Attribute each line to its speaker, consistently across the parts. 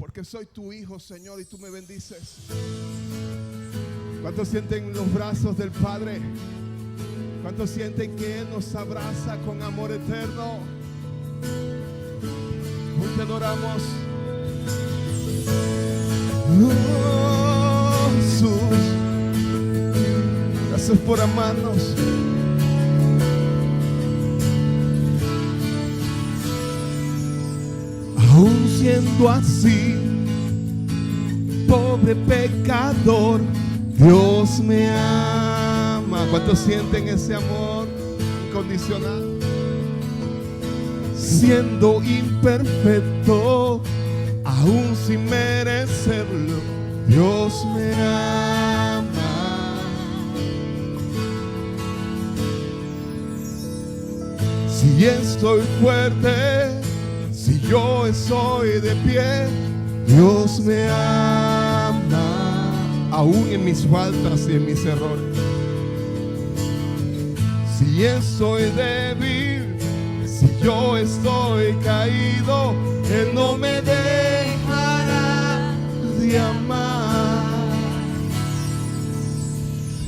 Speaker 1: porque soy tu hijo, Señor, y tú me bendices. ¿Cuántos sienten los brazos del Padre? ¿Cuántos sienten que Él nos abraza con amor eterno? Hoy te adoramos. Oh, Jesús, gracias por amarnos. Aún siendo así, pobre pecador, Dios me ama. ¿Cuántos sienten ese amor incondicional? Siendo imperfecto, aún sin merecerlo, Dios me ama. Si estoy fuerte, si yo estoy de pie, Dios me ama, aún en mis faltas y en mis errores. Si estoy débil, si yo estoy caído, Él no me dejará de amar.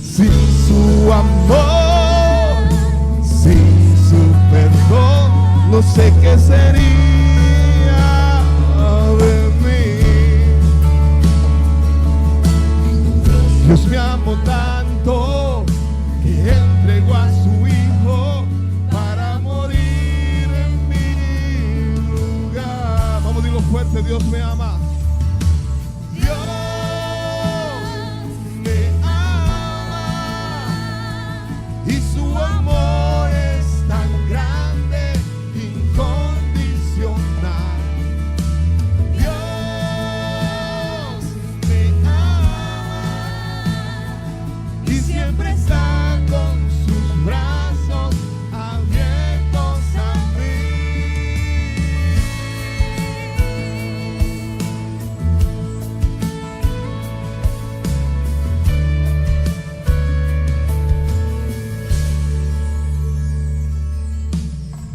Speaker 1: Sin su amor, sin su perdón, no sé qué sería de mí. Dios me amó tanto que entregó a su Hijo para morir en mi lugar. Vamos, digo fuerte, Dios me ama. Dios me ama y su amor es tan grande, incondicional. Dios me ama y siempre está con sus brazos abiertos a mí.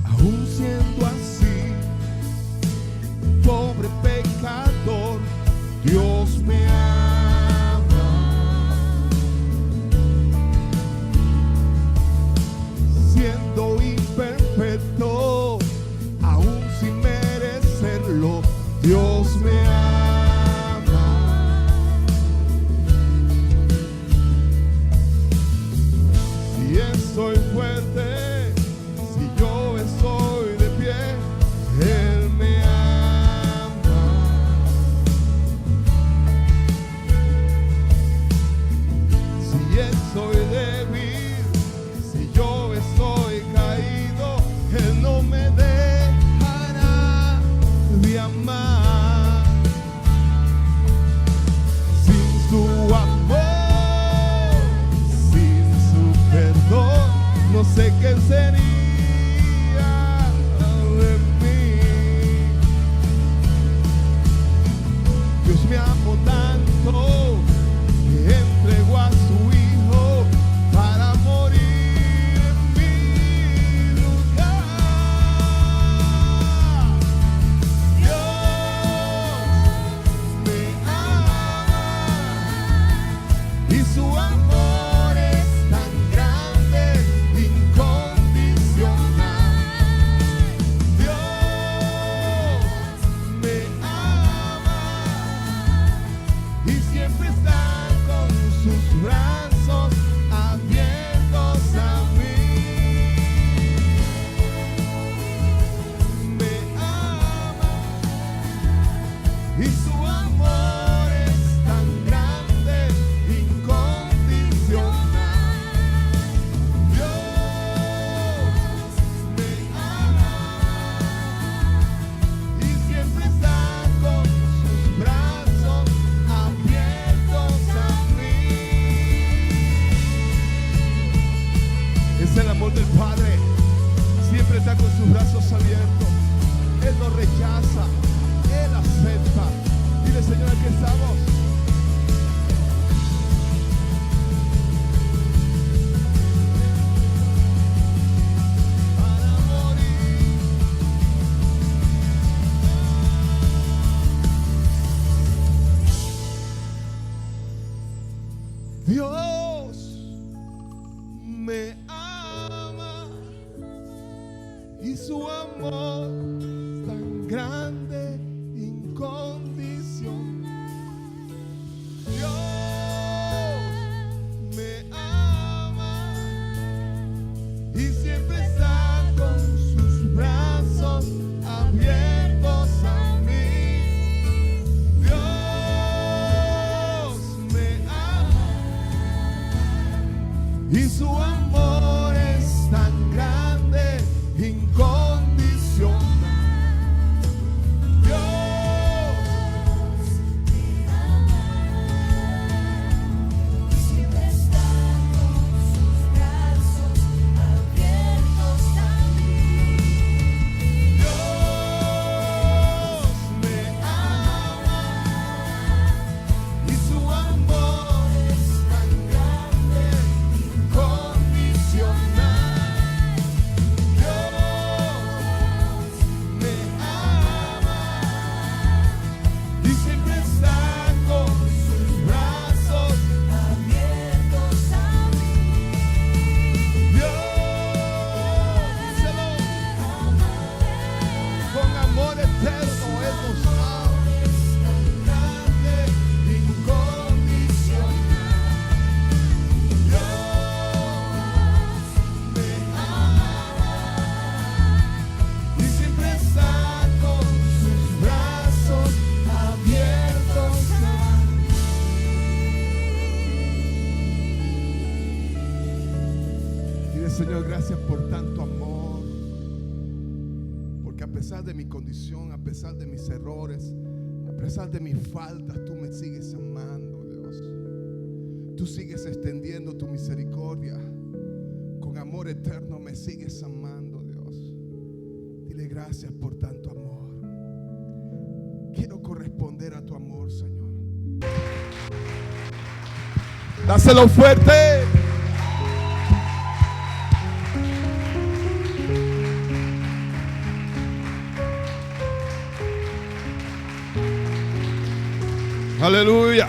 Speaker 1: Aún siendo así, pobre pecador, Dios me ama. Siendo imperfecto, aún sin merecerlo, Dios me ama. Si estoy fuerte, si yo estoy de pie, Él me ama. Si estoy débil, si yo estoy caído, Él no me dejará de amar. Sin su amor, sin su perdón, no sé qué sería de mí. Dios me amó tanto que entregó a su Hijo para morir en mi lugar. Dios me ama y su amor es tan grande, incondicional. Dios me ama y siempre está con sus brazos abiertos a mí. Me ama y su amor es tan grande, incondicional. Dios me ama y siempre está con sus brazos abiertos a mí. Es el amor del Padre, siempre está con sus brazos abiertos. Él no rechaza, Él acepta. Dile, Señor, y su amor es tan grande, incondicional. Dios me ama, siempre está con sus brazos abiertos a mí. Dios me ama y su amor es tan grande, incondicional. Dios me ama y siempre está con sus brazos abiertos a mí. Dios, díselo, con amor eterno Él nos ama, tan grande, incondicional. Dios me ama y siempre está con sus brazos abiertos a mí. Dile, Señor, gracias por tanto amor, porque a pesar de mi condición, a pesar de mis errores, a pesar de mis faltas, tú me sigues amando, Dios. Tú sigues extendiendo tu misericordia. Con amor eterno me sigues amando, Dios. Dile gracias por tanto amor. Quiero corresponder a tu amor, Señor. Dáselo fuerte. Aleluya.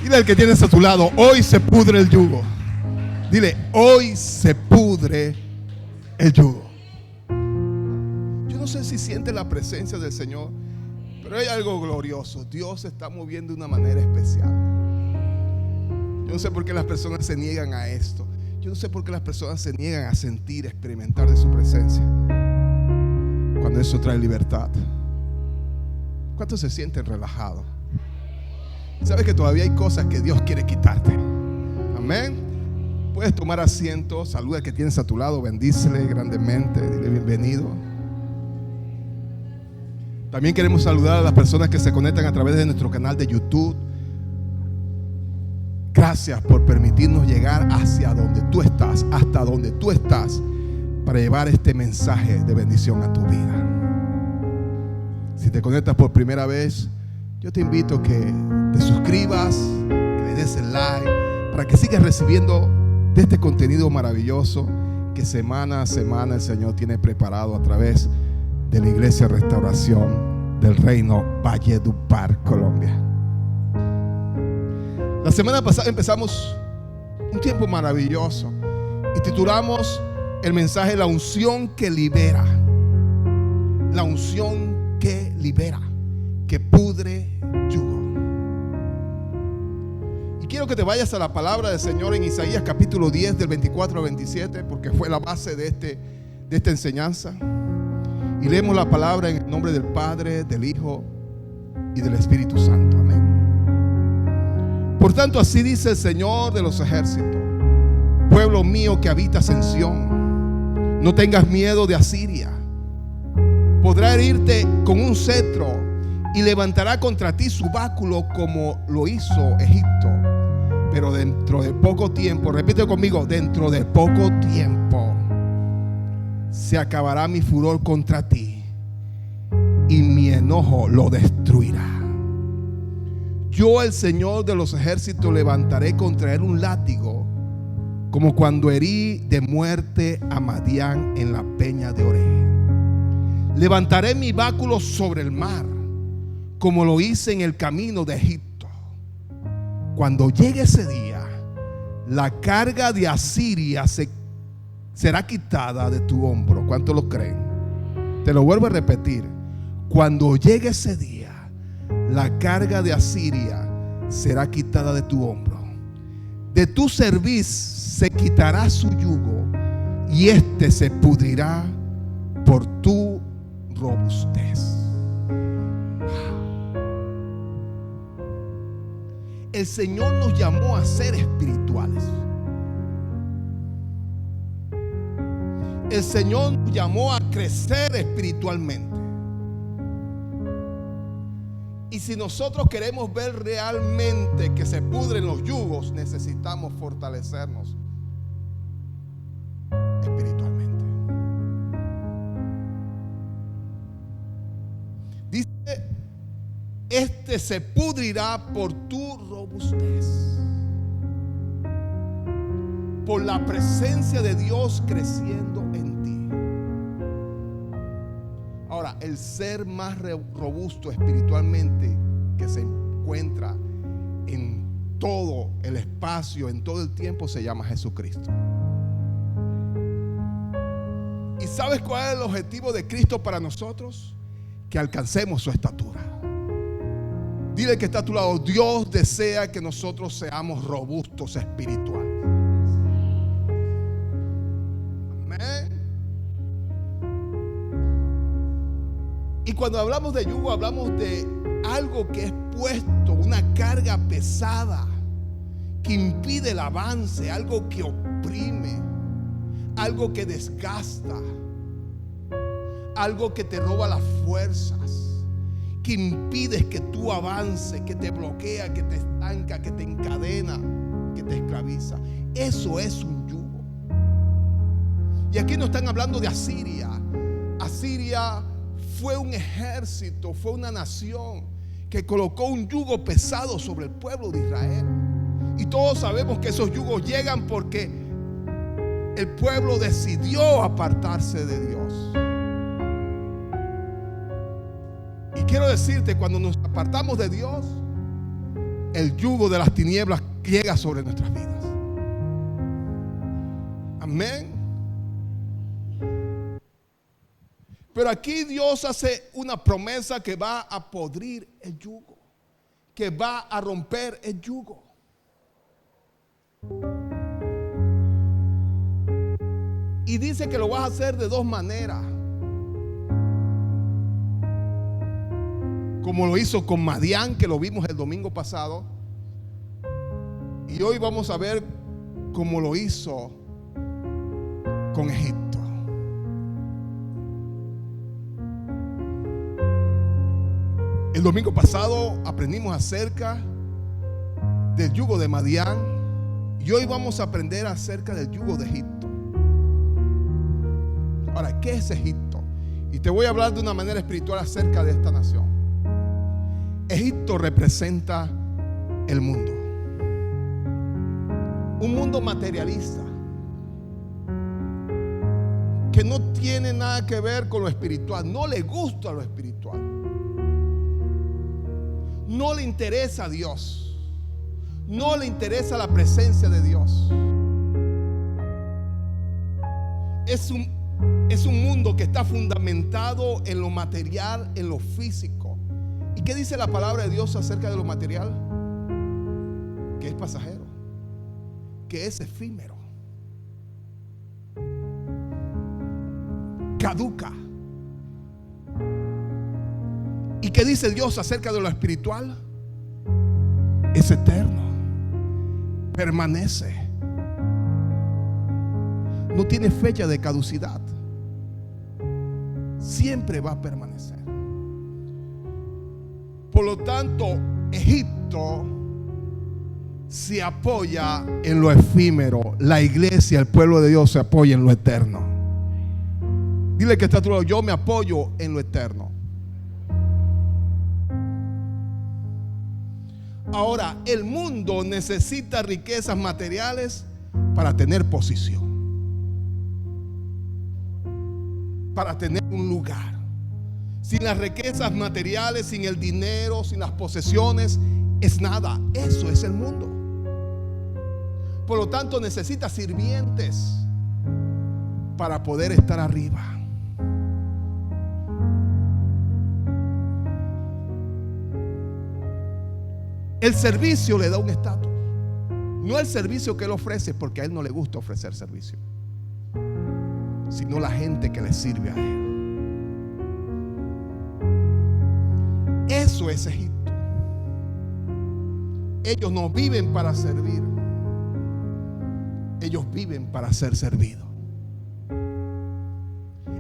Speaker 1: Dile al que tienes a tu lado, hoy se pudre el yugo. Dile, hoy se pudre el yugo. Yo no sé si siente la presencia del Señor, pero hay algo glorioso. Dios se está moviendo de una manera especial. Yo no sé por qué las personas se niegan a esto. Yo no sé por qué las personas se niegan a sentir, experimentar de su presencia, cuando eso trae libertad. ¿Cuántos se sienten relajados? Sabes que todavía hay cosas que Dios quiere quitarte. Amén. Puedes tomar asiento. Saluda al que tienes a tu lado, bendícele grandemente, dile bienvenido. También queremos saludar a las personas que se conectan a través de nuestro canal de YouTube. Gracias por permitirnos llegar hacia donde tú estás, hasta donde tú estás, para llevar este mensaje de bendición a tu vida. Si te conectas por primera vez, yo te invito a que te suscribas, que le des el like, para que sigas recibiendo de este contenido maravilloso que semana a semana el Señor tiene preparado a través de la Iglesia Restauración del Reino Valledupar, Colombia. La semana pasada empezamos un tiempo maravilloso y titulamos el mensaje La unción que libera. La unción que libera, que pudre yugo. Y quiero que te vayas a la palabra del Señor en Isaías capítulo 10 del 24 al 27, porque fue la base de esta enseñanza. Y leemos la palabra en el nombre del Padre, del Hijo y del Espíritu Santo. Amén. Por tanto, así dice el Señor de los ejércitos: pueblo mío que habitas en Sión, no tengas miedo de Asiria. Podrá herirte con un cetro y levantará contra ti su báculo como lo hizo Egipto. Pero dentro de poco tiempo, repite conmigo, dentro de poco tiempo se acabará mi furor contra ti y mi enojo lo destruirá. Yo, el Señor de los ejércitos, levantaré contra él un látigo, como cuando herí de muerte a Madián en la peña de Oré. Levantaré mi báculo sobre el mar, como lo hice en el camino de Egipto. Cuando llegue ese día, la carga de Asiria será quitada de tu hombro. ¿Cuántos lo creen? Te lo vuelvo a repetir. Cuando llegue ese día, la carga de Asiria será quitada de tu hombro. De tu cerviz se quitará su yugo, y este se pudrirá por tu robustez. El Señor nos llamó a ser espirituales. El Señor nos llamó a crecer espiritualmente. Y si nosotros queremos ver realmente que se pudren los yugos, necesitamos fortalecernos espiritualmente. Dice, este se pudrirá por tu robustez, por la presencia de Dios creciendo en ti. Ahora, el ser más robusto espiritualmente que se encuentra en todo el espacio, en todo el tiempo, se llama Jesucristo. ¿Y sabes cuál es el objetivo de Cristo para nosotros? Que alcancemos su estatura. Dile que está a tu lado: Dios desea que nosotros seamos robustos espirituales. Y cuando hablamos de yugo, hablamos de algo que es puesto, una carga pesada que impide el avance, algo que oprime, algo que desgasta, algo que te roba las fuerzas, que impide que tú avances, que te bloquea, que te estanca, que te encadena, que te esclaviza. Eso es un yugo. Y aquí no están hablando de Asiria. Asiria fue un ejército, fue una nación que colocó un yugo pesado sobre el pueblo de Israel. Y todos sabemos que esos yugos llegan porque el pueblo decidió apartarse de Dios. Y quiero decirte, cuando nos apartamos de Dios, el yugo de las tinieblas llega sobre nuestras vidas. Amén. Pero aquí Dios hace una promesa que va a podrir el yugo, que va a romper el yugo. Y dice que lo vas a hacer de dos maneras. Como lo hizo con Madián, que lo vimos el domingo pasado. Y hoy vamos a ver cómo lo hizo con Egipto. El domingo pasado aprendimos acerca del yugo de Madián y hoy vamos a aprender acerca del yugo de Egipto. Ahora, ¿qué es Egipto? Y te voy a hablar de una manera espiritual acerca de esta nación. Egipto representa el mundo. Un mundo materialista que no tiene nada que ver con lo espiritual, no le gusta lo espiritual. No le interesa a Dios. No le interesa la presencia de Dios. Es un mundo que está fundamentado en lo material, en lo físico. ¿Y qué dice la palabra de Dios acerca de lo material? Que es pasajero, que es efímero, caduca. ¿Y qué dice Dios acerca de lo espiritual? Es eterno, permanece, no tiene fecha de caducidad, siempre va a permanecer. Por lo tanto, Egipto se apoya en lo efímero. La iglesia, el pueblo de Dios, se apoya en lo eterno. Dile que está a tu lado: yo me apoyo en lo eterno. Ahora, el mundo necesita riquezas materiales para tener posición, para tener un lugar. Sin las riquezas materiales, sin el dinero, sin las posesiones, es nada. Eso es el mundo. Por lo tanto, necesita sirvientes para poder estar arriba. El servicio le da un estatus. No el servicio que él ofrece, porque a él no le gusta ofrecer servicio, sino la gente que le sirve a él. Eso es Egipto. ellos no viven para servir. Ellos viven para ser servidos.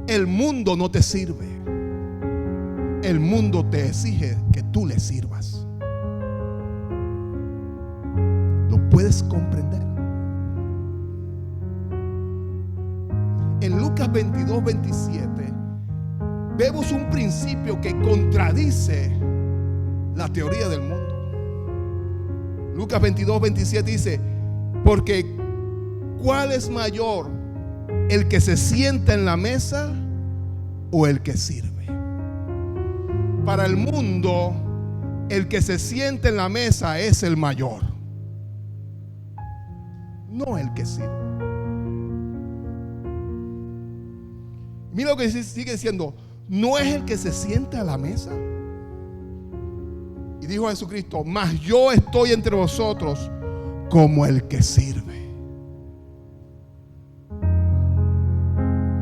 Speaker 1: El mundo no te sirve. El mundo te exige que tú le sirvas. ¿Lo puedes comprender? En Lucas 22, 27 vemos un principio que contradice la teoría del mundo. Lucas 22, 27 dice: porque ¿cuál es mayor, el que se sienta en la mesa o el que sirve? Para el mundo, el que se sienta en la mesa es el mayor, no el que sirve. Mira lo que sigue diciendo: no es el que se sienta a la mesa. Y dijo Jesucristo: mas yo estoy entre vosotros como el que sirve.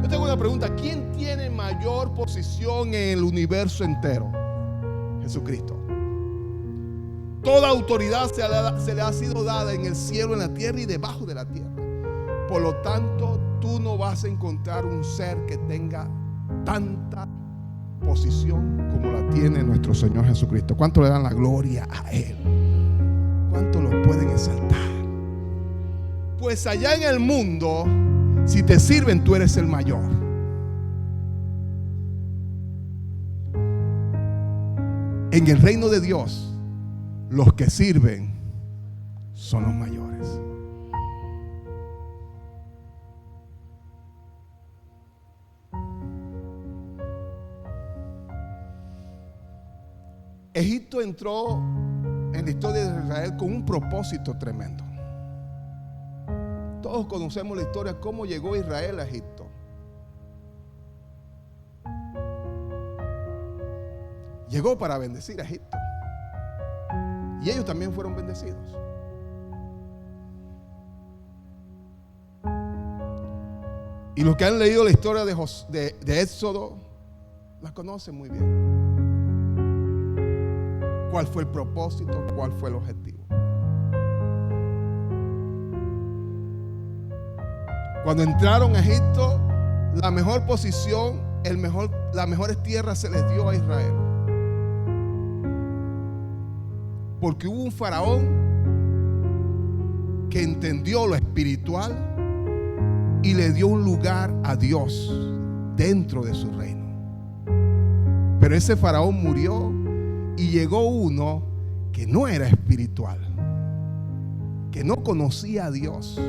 Speaker 1: Yo tengo una pregunta: ¿quién tiene mayor posición en el universo entero? Jesucristo. Toda autoridad se le ha sido dada en el cielo, en la tierra y debajo de la tierra. Por lo tanto, tú no vas a encontrar un ser que tenga tanta posición como la tiene nuestro Señor Jesucristo. ¿Cuánto le dan la gloria a Él? ¿Cuánto lo pueden exaltar? Pues allá en el mundo, si te sirven, tú eres el mayor. En el reino de Dios, los que sirven son los mayores. Egipto entró en la historia de Israel con un propósito tremendo. Todos conocemos la historia, cómo llegó Israel a Egipto. Llegó para bendecir a Egipto. Y ellos también fueron bendecidos. Y los que han leído la historia de Éxodo la conocen muy bien. ¿Cuál fue el propósito? ¿Cuál fue el objetivo? Cuando entraron a Egipto, la mejor posición, las mejores tierras se les dio a Israel. Porque hubo un faraón que entendió lo espiritual y le dio un lugar a Dios dentro de su reino. Pero ese faraón murió y llegó uno que no era espiritual, que no conocía a Dios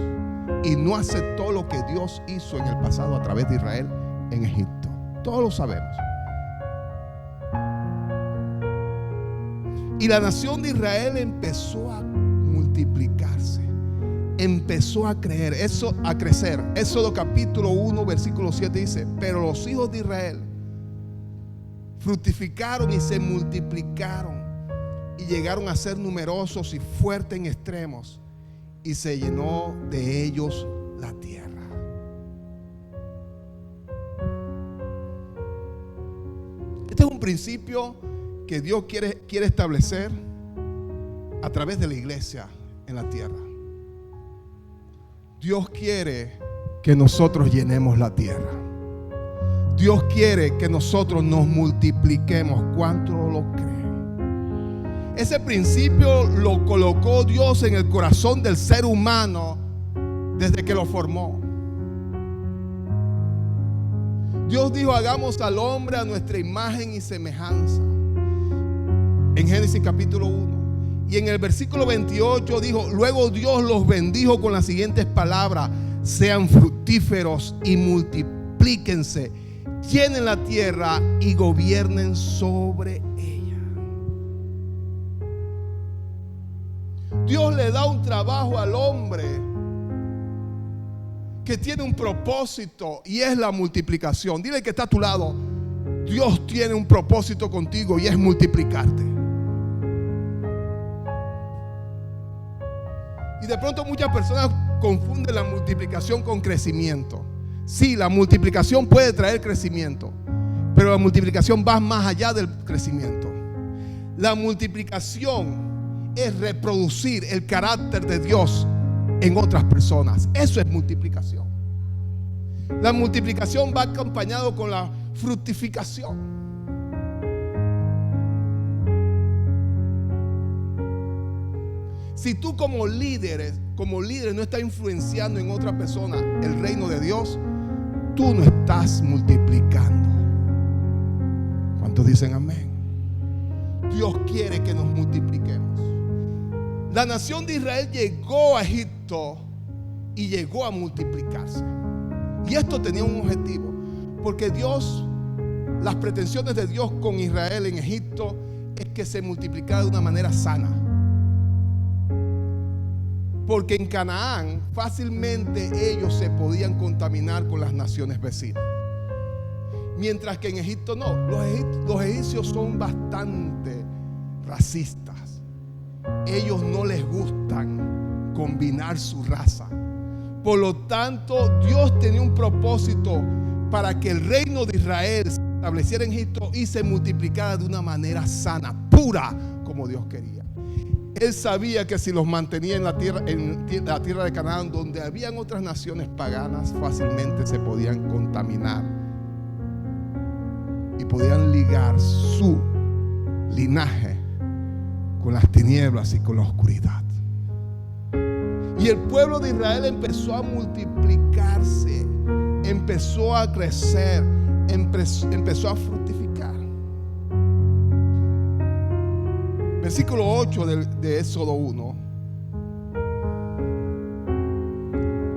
Speaker 1: y no aceptó lo que Dios hizo en el pasado a través de Israel en Egipto. Todos lo sabemos. Y la nación de Israel empezó a multiplicarse, empezó a crecer. Éxodo capítulo 1 versículo 7 dice: pero los hijos de Israel fructificaron y se multiplicaron y llegaron a ser numerosos y fuertes en extremos, y se llenó de ellos la tierra. Este es un principio que Dios quiere establecer a través de la iglesia en la tierra. Dios quiere que nosotros llenemos la tierra. Dios quiere que nosotros nos multipliquemos. ¿Cuánto lo creen? Ese principio lo colocó Dios en el corazón del ser humano desde que lo formó. Dios dijo: hagamos al hombre a nuestra imagen y semejanza. En Génesis capítulo 1. Y en el versículo 28 dijo: luego Dios los bendijo con las siguientes palabras: sean fructíferos y multiplíquense, llenen la tierra y gobiernen sobre ella. Dios le da un trabajo al hombre que tiene un propósito, y es la multiplicación. Dile que está a tu lado: Dios tiene un propósito contigo y es multiplicarte. Y de pronto muchas personas confunden la multiplicación con crecimiento. Sí, la multiplicación puede traer crecimiento, pero la multiplicación va más allá del crecimiento. La multiplicación es reproducir el carácter de Dios en otras personas. Eso es multiplicación. La multiplicación va acompañado con la fructificación. Si tú como líder no estás influenciando en otra persona el reino de Dios, tú no estás multiplicando. ¿Cuántos dicen amén? Dios quiere que nos multipliquemos. La nación de Israel llegó a Egipto y llegó a multiplicarse. Y esto tenía un objetivo, porque las pretensiones de Dios con Israel en Egipto es que se multiplicara de una manera sana. Porque en Canaán fácilmente ellos se podían contaminar con las naciones vecinas. Mientras que en Egipto no. Los egipcios son bastante racistas. Ellos no les gustan combinar su raza. Por lo tanto, Dios tenía un propósito para que el reino de Israel se estableciera en Egipto y se multiplicara de una manera sana, pura, como Dios quería. Él sabía que si los mantenía en la tierra de Canaán, donde habían otras naciones paganas, fácilmente se podían contaminar y podían ligar su linaje con las tinieblas y con la oscuridad. Y el pueblo de Israel empezó a multiplicarse, empezó a crecer, empezó a fructificar. Versículo 8 de Éxodo 1.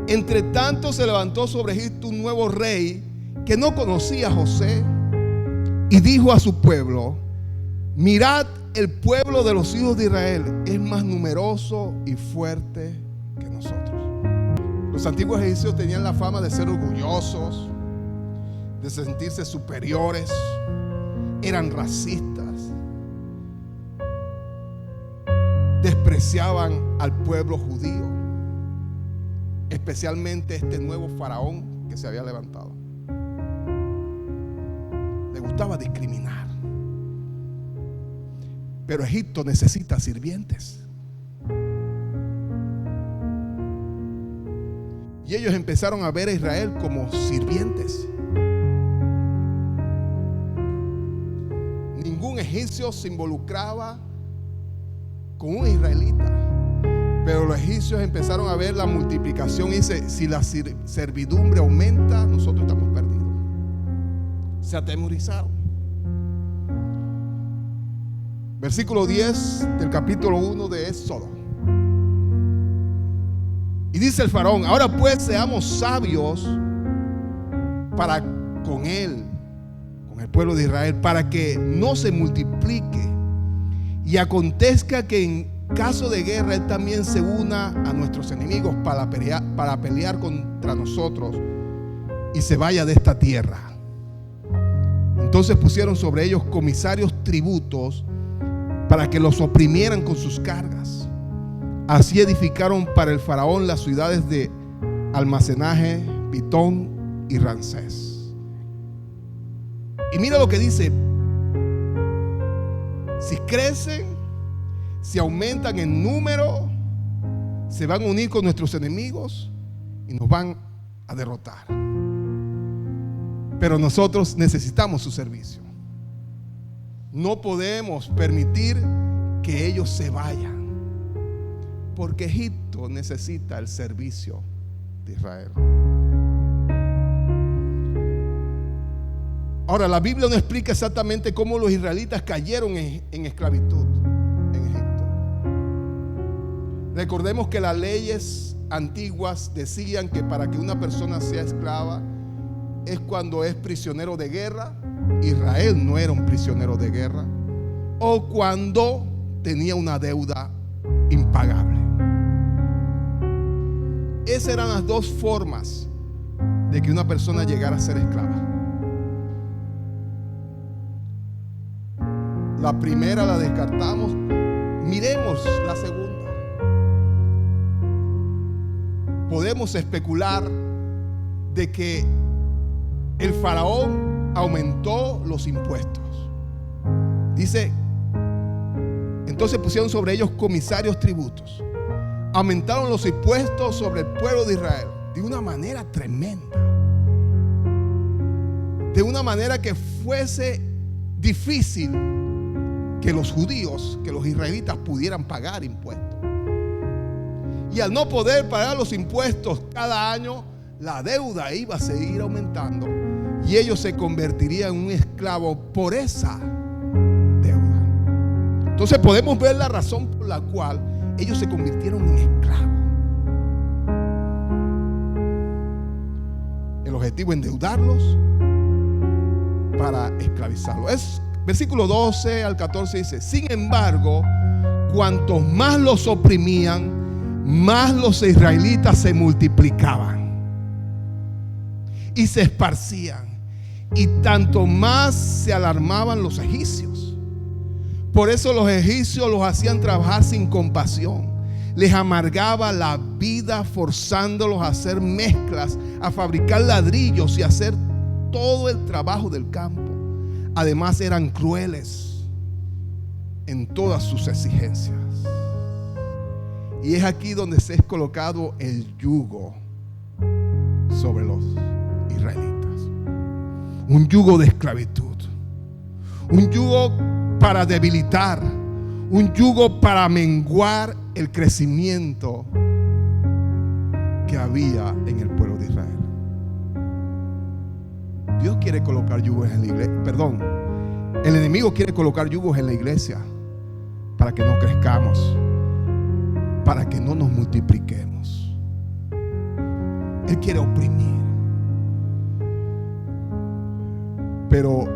Speaker 1: Entre tanto se levantó sobre Egipto un nuevo rey que no conocía a José y dijo a su pueblo: mirad, el pueblo de los hijos de Israel es más numeroso y fuerte que nosotros. Los antiguos egipcios tenían la fama de ser orgullosos, de sentirse superiores, eran racistas, despreciaban al pueblo judío, especialmente este nuevo faraón que se había levantado. Le gustaba discriminar. Pero Egipto necesita sirvientes. Y ellos empezaron a ver a Israel como sirvientes. Ningún egipcio se involucraba con un israelita. Pero los egipcios empezaron a ver la multiplicación y dice: si la servidumbre aumenta, nosotros estamos perdidos. Se atemorizaron. Versículo 10 del capítulo 1 de Éxodo. Y dice el faraón: ahora pues seamos sabios para con él, con el pueblo de Israel, para que no se multiplique. Y acontezca que en caso de guerra él también se una a nuestros enemigos para pelear contra nosotros y se vaya de esta tierra. Entonces pusieron sobre ellos comisarios tributos para que los oprimieran con sus cargas. Así edificaron para el faraón las ciudades de almacenaje, Pitón y Ramsés. Y mira lo que dice: si crecen, si aumentan en número, se van a unir con nuestros enemigos y nos van a derrotar. Pero nosotros necesitamos su servicio. No podemos permitir que ellos se vayan, porque Egipto necesita el servicio de Israel. Ahora, la Biblia no explica exactamente cómo los israelitas cayeron en esclavitud en Egipto. Recordemos que las leyes antiguas decían que para que una persona sea esclava es cuando es prisionero de guerra. Israel no era un prisionero de guerra, o cuando tenía una deuda impagable. Esas eran las dos formas de que una persona llegara a ser esclava. La primera la descartamos. Miremos la segunda. Podemos especular de que el faraón aumentó los impuestos. Dice en Entonces pusieron sobre ellos comisarios tributos. Aumentaron los impuestos sobre el pueblo de Israel de una manera tremenda. De una manera que fuese difícil que los judíos, que los israelitas pudieran pagar impuestos. Y al no poder pagar los impuestos cada año, la deuda iba a seguir aumentando y ellos se convertirían en un esclavo por esa deuda. Entonces podemos ver la razón por la cual ellos se convirtieron en esclavos. El objetivo es endeudarlos para esclavizarlos. Es versículo 12 al 14 dice: sin embargo, cuantos más los oprimían, más los israelitas se multiplicaban y se esparcían, y tanto más se alarmaban los egipcios. Por eso los egipcios los hacían trabajar sin compasión, les amargaba la vida forzándolos a hacer mezclas, a fabricar ladrillos y a hacer todo el trabajo del campo. Además eran crueles en todas sus exigencias. Y es aquí donde se es colocado el yugo sobre los israelitas. Un yugo de esclavitud, un yugo para debilitar, un yugo para menguar el crecimiento que había en el pueblo de Israel. Dios quiere colocar yugos en la iglesia. Perdón, el enemigo quiere colocar yugos en la iglesia para que no crezcamos, para que no nos multipliquemos. Él quiere oprimir. Pero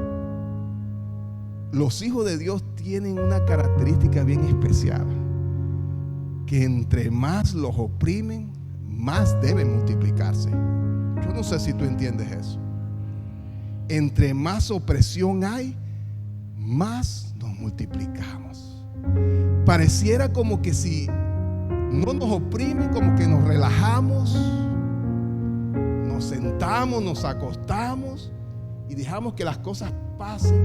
Speaker 1: los hijos de Dios tienen una característica bien especial, que entre más los oprimen, más deben multiplicarse. Yo no sé si tú entiendes eso. Entre más opresión hay, más nos multiplicamos. Pareciera como que si no nos oprimen, como que nos relajamos, nos sentamos, nos acostamos y dejamos que las cosas pasen.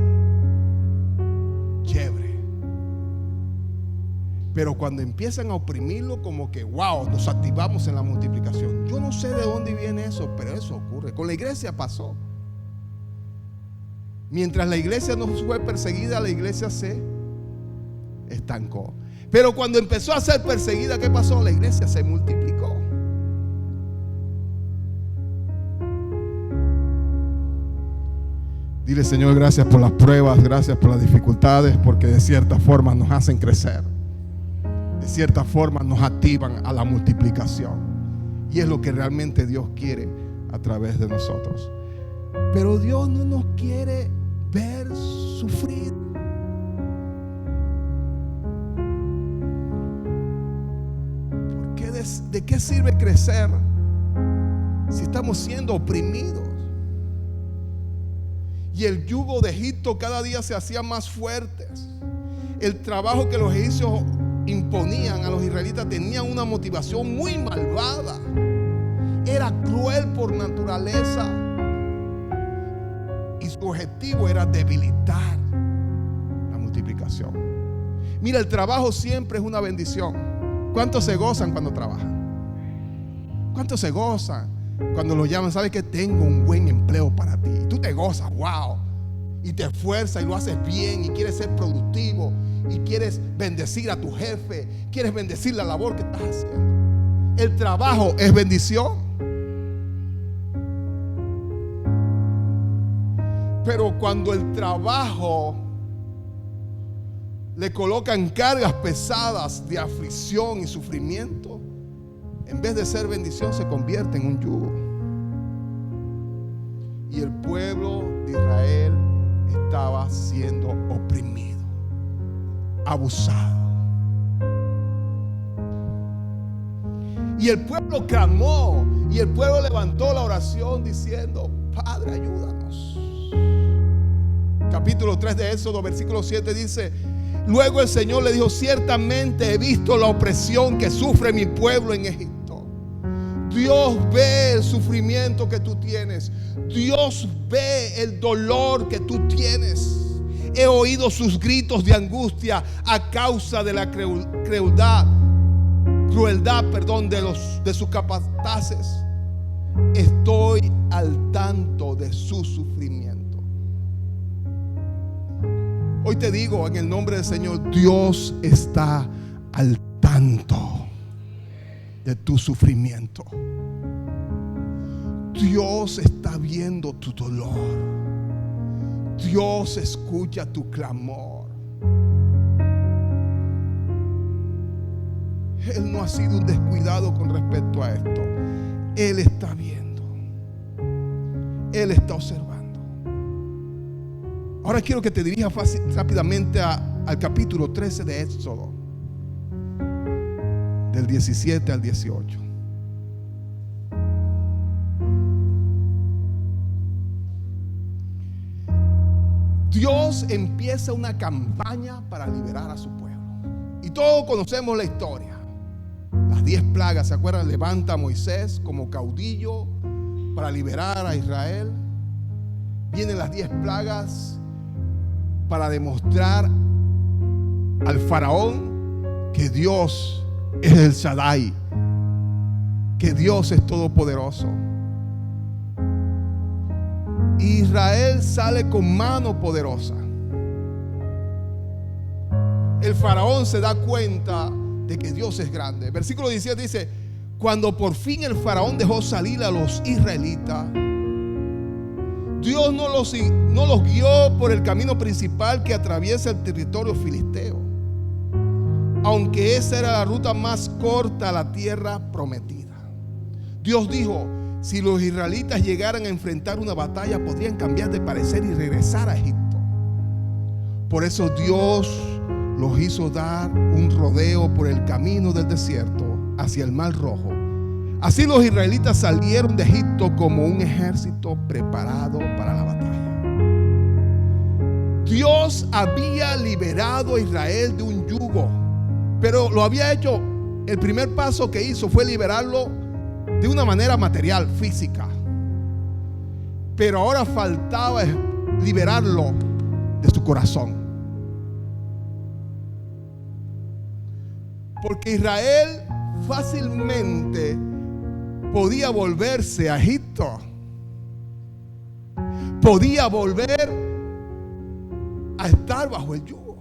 Speaker 1: Chévere. Pero cuando empiezan a oprimirlo, como que wow, nos activamos en la multiplicación. Yo no sé de dónde viene eso, pero eso ocurre. Con la iglesia pasó. Mientras la iglesia no fue perseguida, la iglesia se estancó. Pero cuando empezó a ser perseguida, ¿qué pasó? La iglesia se multiplicó. Dile: Señor, gracias por las pruebas, gracias por las dificultades, porque de cierta forma nos hacen crecer. De cierta forma nos activan a la multiplicación. Y es lo que realmente Dios quiere a través de nosotros. Pero Dios no nos quiere ver sufrir. Porque ¿de qué sirve crecer si estamos siendo oprimidos? Y el yugo de Egipto cada día se hacía más fuerte. El trabajo que los egipcios imponían a los israelitas tenía una motivación muy malvada. Era cruel por naturaleza. Y su objetivo era debilitar la multiplicación. Mira, el trabajo siempre es una bendición. ¿Cuántos se gozan cuando trabajan? ¿Cuántos se gozan cuando lo llaman? Sabes que tengo un buen empleo para ti. Y tú te gozas, wow. Y te esfuerzas y lo haces bien. Y quieres ser productivo. Y quieres bendecir a tu jefe. Quieres bendecir la labor que estás haciendo. El trabajo es bendición. Pero cuando el trabajo le colocan cargas pesadas de aflicción y sufrimiento, en vez de ser bendición, se convierte en un yugo. Y el pueblo de Israel estaba siendo oprimido, abusado. Y el pueblo clamó, y el pueblo levantó la oración diciendo: Padre, ayúdanos. Capítulo 3 de Éxodo, versículo 7 dice: luego el Señor le dijo: ciertamente he visto la opresión que sufre mi pueblo en Egipto. Dios ve el sufrimiento que tú tienes. Dios ve el dolor que tú tienes. He oído sus gritos de angustia a causa de la crueldad de sus capataces. Estoy al tanto de su sufrimiento. Hoy te digo en el nombre del Señor, Dios está al tanto de tu sufrimiento. Dios está viendo tu dolor. Dios escucha tu clamor. Él no ha sido un descuidado con respecto a esto. Él está viendo. Él está observando. Ahora quiero que te dirijas rápidamente al capítulo 13 de Éxodo, del 17 al 18. Dios empieza una campaña para liberar a su pueblo. Y todos conocemos la historia. Las 10 plagas, ¿se acuerdan? Levanta a Moisés como caudillo para liberar a Israel. Vienen las 10 plagas para demostrar al faraón que Dios es el Shaddai, que Dios es todopoderoso. Israel sale con mano poderosa. El faraón se da cuenta de que Dios es grande. Versículo 17 dice: cuando por fin el faraón dejó salir a los israelitas, Dios no los guió por el camino principal que atraviesa el territorio filisteo, aunque esa era la ruta más corta a la tierra prometida. Dios dijo: si los israelitas llegaran a enfrentar una batalla, podrían cambiar de parecer y regresar a Egipto. Por eso Dios los hizo dar un rodeo por el camino del desierto hacia el Mar Rojo. Así los israelitas salieron de Egipto como un ejército preparado para la batalla. Dios había liberado a Israel de un yugo, pero lo había hecho. El primer paso que hizo fue liberarlo de una manera material, física. Pero ahora faltaba liberarlo de su corazón. Porque Israel fácilmente podía volverse a Egipto. Podía volver a estar bajo el yugo.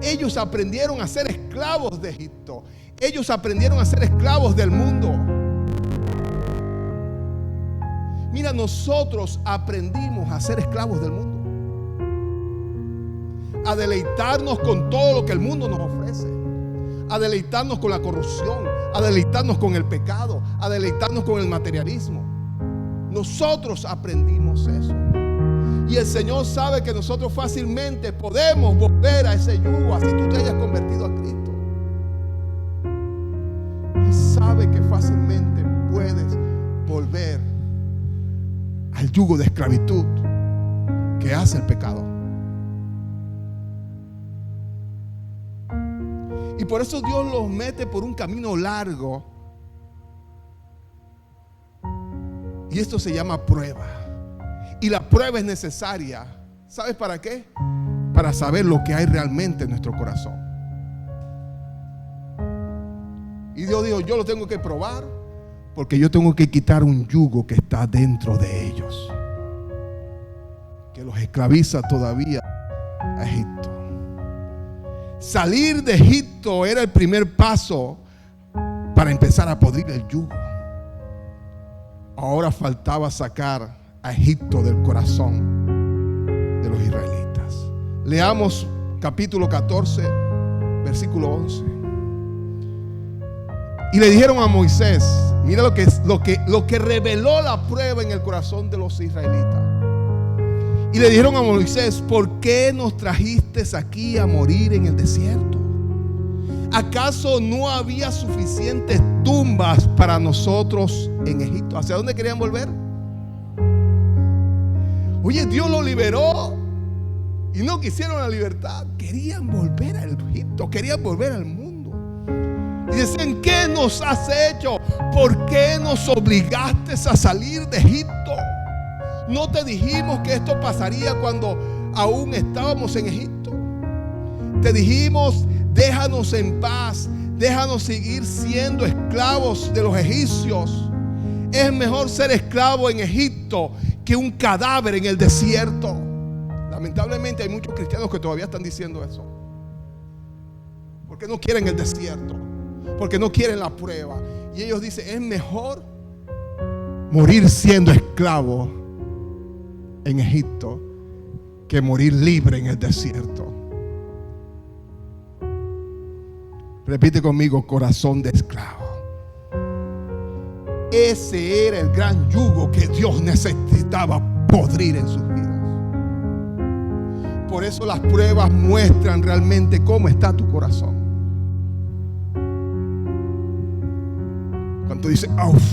Speaker 1: Ellos aprendieron a ser esclavos de Egipto. Ellos aprendieron a ser esclavos del mundo. Mira, nosotros aprendimos a ser esclavos del mundo, a deleitarnos con todo lo que el mundo nos ofrece, a deleitarnos con la corrupción, a deleitarnos con el pecado, a deleitarnos con el materialismo. Nosotros aprendimos eso. Y el Señor sabe que nosotros fácilmente podemos volver a ese yugo, así tú te hayas convertido a Cristo. Él sabe que fácilmente puedes volver al yugo de esclavitud que hace el pecado. Y por eso Dios los mete por un camino largo. Y esto se llama prueba. Y la prueba es necesaria. ¿Sabes para qué? Para saber lo que hay realmente en nuestro corazón. Y Dios dijo: yo lo tengo que probar, porque yo tengo que quitar un yugo que está dentro de ellos, que los esclaviza todavía a Egipto. Salir de Egipto era el primer paso para empezar a podrir el yugo. Ahora faltaba sacar a Egipto del corazón de los israelitas. Leamos capítulo 14, versículo 11. Y le dijeron a Moisés, mira lo que reveló la prueba en el corazón de los israelitas. Y le dijeron a Moisés: ¿por qué nos trajiste aquí a morir en el desierto? ¿Acaso no había suficientes tumbas para nosotros en Egipto? ¿Hacia dónde querían volver? Oye, Dios lo liberó y no quisieron la libertad. Querían volver a Egipto, querían volver al mundo. Y decían: ¿qué nos has hecho? ¿Por qué nos obligaste a salir de Egipto? ¿No te dijimos que esto pasaría cuando aún estábamos en Egipto? Te dijimos, déjanos en paz, déjanos seguir siendo esclavos de los egipcios. Es mejor ser esclavo en Egipto que un cadáver en el desierto. Lamentablemente hay muchos cristianos que todavía están diciendo eso. Porque no quieren el desierto, porque no quieren la prueba. Y ellos dicen, es mejor morir siendo esclavo en Egipto que morir libre en el desierto. Repite conmigo, corazón de esclavo. Ese era el gran yugo que Dios necesitaba podrir en sus vidas. Por eso las pruebas muestran realmente cómo está tu corazón. Cuando dices, ¡auf!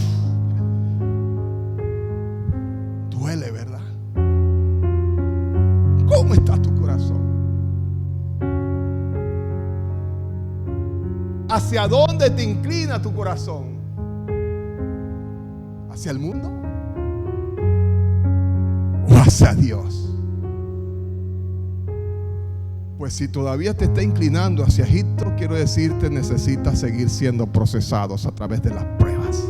Speaker 1: Duele, ¿verdad? ¿Cómo está tu corazón? ¿Hacia dónde te inclina tu corazón? ¿Hacia el mundo? ¿O hacia Dios? Pues si todavía te está inclinando hacia Egipto, quiero decirte, necesitas seguir siendo procesados a través de las pruebas.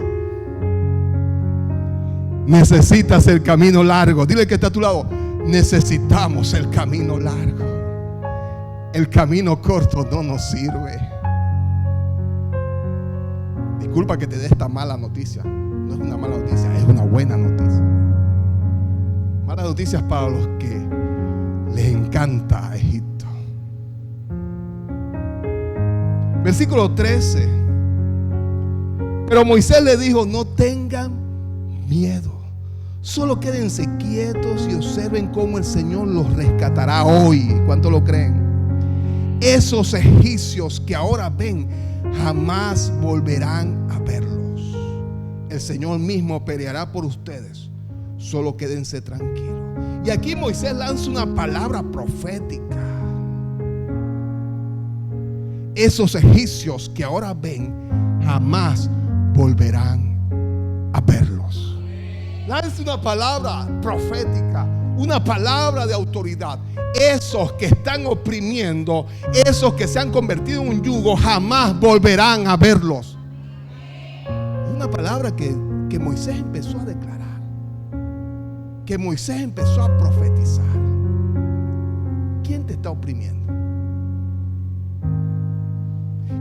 Speaker 1: Necesitas el camino largo. Dile que está a tu lado, necesitamos el camino largo. El camino corto no nos sirve. Disculpa que te dé esta mala noticia. No es una mala noticia, es una buena noticia. Malas noticias para los que les encanta Egipto. Versículo 13. Pero Moisés le dijo, no tengan miedo, solo quédense quietos y observen cómo el Señor los rescatará hoy. ¿Cuánto lo creen? Esos egipcios que ahora ven jamás volverán a verlos. El Señor mismo peleará por ustedes. Solo quédense tranquilos. Y aquí Moisés lanza una palabra profética. Esos egipcios que ahora ven jamás volverán a verlos. Lanza una palabra profética, una palabra de autoridad. Esos que están oprimiendo, esos que se han convertido en un yugo, jamás volverán a verlos. Una palabra que Moisés empezó a declarar, que Moisés empezó a profetizar. ¿Quién te está oprimiendo?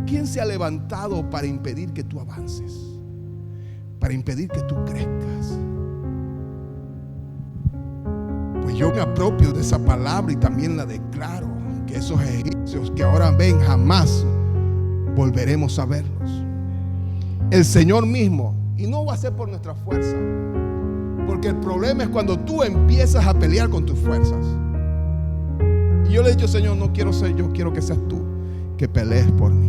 Speaker 1: ¿Quién se ha levantado para impedir que tú avances? Para impedir que tú crezcas. Pues yo me apropio de esa palabra y también la declaro, que esos egipcios que ahora ven jamás volveremos a verlos. El Señor mismo, y no va a ser por nuestra fuerza, porque el problema es cuando tú empiezas a pelear con tus fuerzas. Y yo le he dicho, Señor, no quiero ser yo, quiero que seas tú que pelees por mí.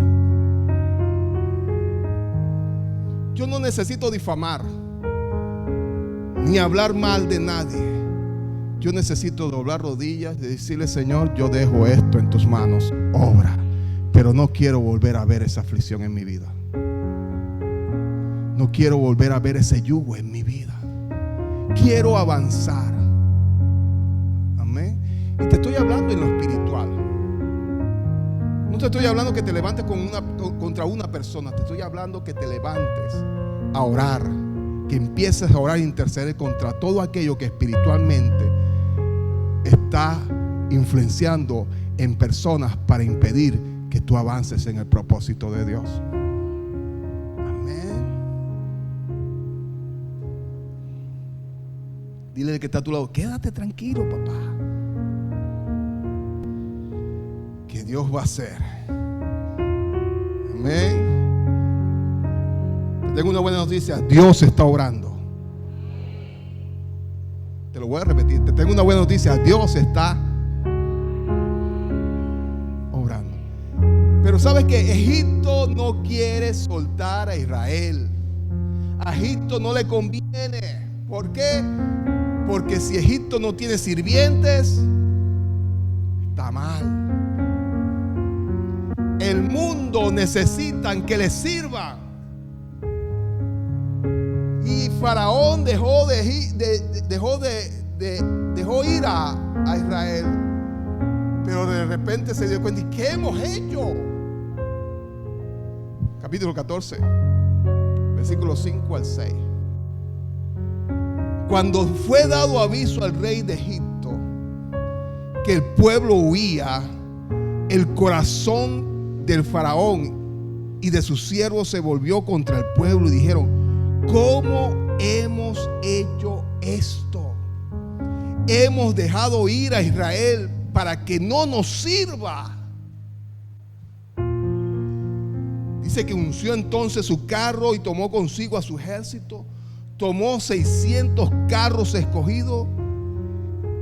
Speaker 1: Yo no necesito difamar ni hablar mal de nadie. Yo necesito doblar rodillas y decirle, Señor, yo dejo esto en tus manos, obra, pero no quiero volver a ver esa aflicción en mi vida. No quiero volver a ver ese yugo en mi vida. Quiero avanzar. Amén. Y te estoy hablando en lo espiritual. No te estoy hablando que te levantes contra una persona. Te estoy hablando que te levantes a orar, que empieces a orar e interceder contra todo aquello que espiritualmente está influenciando en personas para impedir que tú avances en el propósito de Dios. Amén. Dile al que está a tu lado, quédate tranquilo, papá, que Dios va a hacer. Amén. Te tengo una buena noticia, Dios está obrando. Te lo voy a repetir, te tengo una buena noticia, Dios está obrando. Pero sabes que Egipto no quiere soltar a Israel. A Egipto no le conviene. ¿Por qué? Porque si Egipto no tiene sirvientes, está mal. El mundo necesitan que les sirvan. Y Faraón dejó de dejó ir a Israel, pero de repente se dio cuenta: ¿y qué hemos hecho? Capítulo 14, versículos 5 al 6. Cuando fue dado aviso al rey de Egipto que el pueblo huía, el corazón del faraón y de sus siervos se volvió contra el pueblo y dijeron: ¿cómo hemos hecho esto? Hemos dejado ir a Israel para que no nos sirva. Dice que unció entonces su carro y tomó consigo a su ejército. Tomó 600 carros escogidos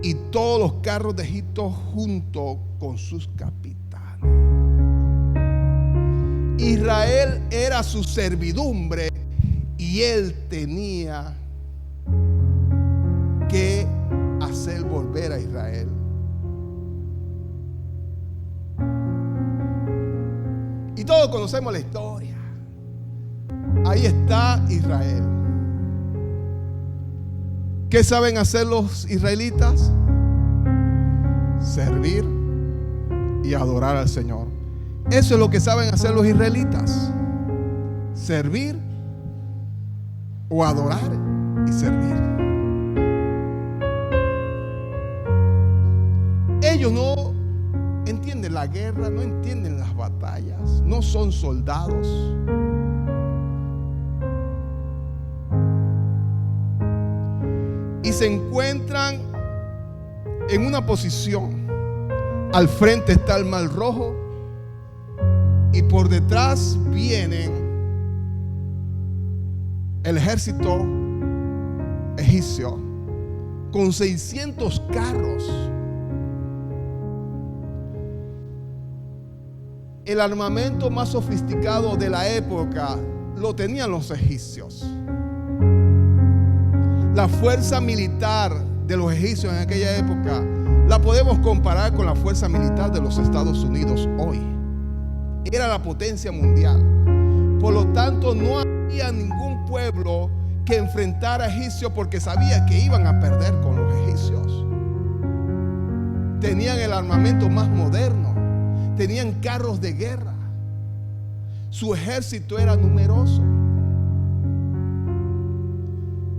Speaker 1: y todos los carros de Egipto junto con sus capitanes. Israel era su servidumbre y él tenía que hacer volver a Israel. Y todos conocemos la historia. Ahí está Israel. ¿Qué saben hacer los israelitas? Servir y adorar al Señor. Eso es lo que saben hacer los israelitas: servir o adorar y servir. Ellos no entienden la guerra, no entienden las batallas, no son soldados. Y se encuentran en una posición. Al frente está el Mar Rojo y por detrás vienen el ejército egipcio con 600 carros. El armamento más sofisticado de la época lo tenían los egipcios. La fuerza militar de los egipcios en aquella época la podemos comparar con la fuerza militar de los Estados Unidos hoy. Era la potencia mundial. Por lo tanto, no había ningún pueblo que enfrentara a egipcios porque sabía que iban a perder con los egipcios. Tenían el armamento más moderno, tenían carros de guerra, su ejército era numeroso.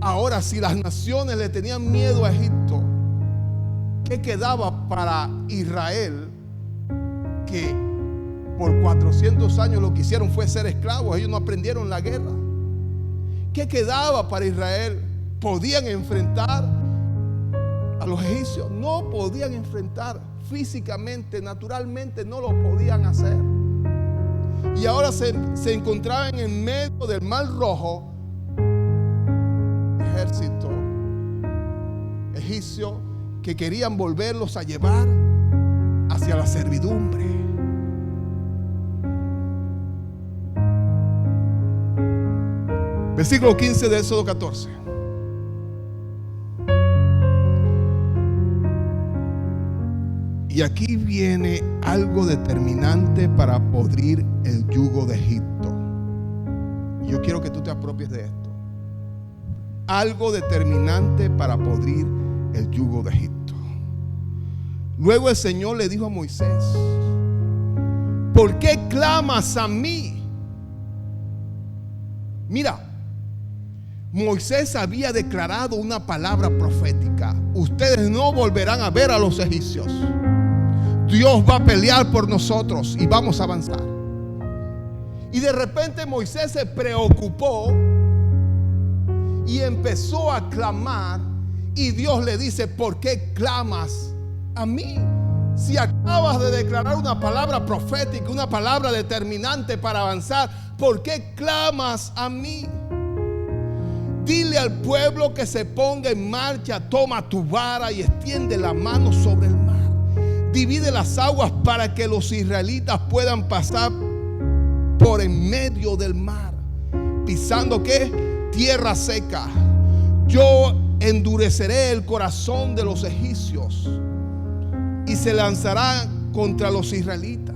Speaker 1: Ahora, si las naciones le tenían miedo a Egipto, ¿qué quedaba para Israel? Que por 400 años lo que hicieron fue ser esclavos. Ellos no aprendieron la guerra. ¿Qué quedaba para Israel? ¿Podían enfrentar a los egipcios? No podían enfrentar físicamente, naturalmente no lo podían hacer. Y ahora se encontraban en medio del Mar Rojo, ejército egipcio, que querían volverlos a llevar hacia la servidumbre. Versículo 15 de Éxodo 14. Y aquí viene algo determinante para podrir el yugo de Egipto. Yo quiero que tú te apropies de esto. Algo determinante para podrir el yugo de Egipto. Luego el Señor le dijo a Moisés: ¿por qué clamas a mí? Mira, Moisés había declarado una palabra profética: ustedes no volverán a ver a los egipcios. Dios va a pelear por nosotros y vamos a avanzar. Y de repente Moisés se preocupó y empezó a clamar, y Dios le dice: ¿por qué clamas a mí? Si acabas de declarar una palabra profética, una palabra determinante para avanzar, ¿por qué clamas a mí? Dile al pueblo que se ponga en marcha, toma tu vara y extiende la mano sobre el mar. Divide las aguas para que los israelitas puedan pasar por en medio del mar, pisando ¿qué? Tierra seca. Yo endureceré el corazón de los egipcios y se lanzarán contra los israelitas.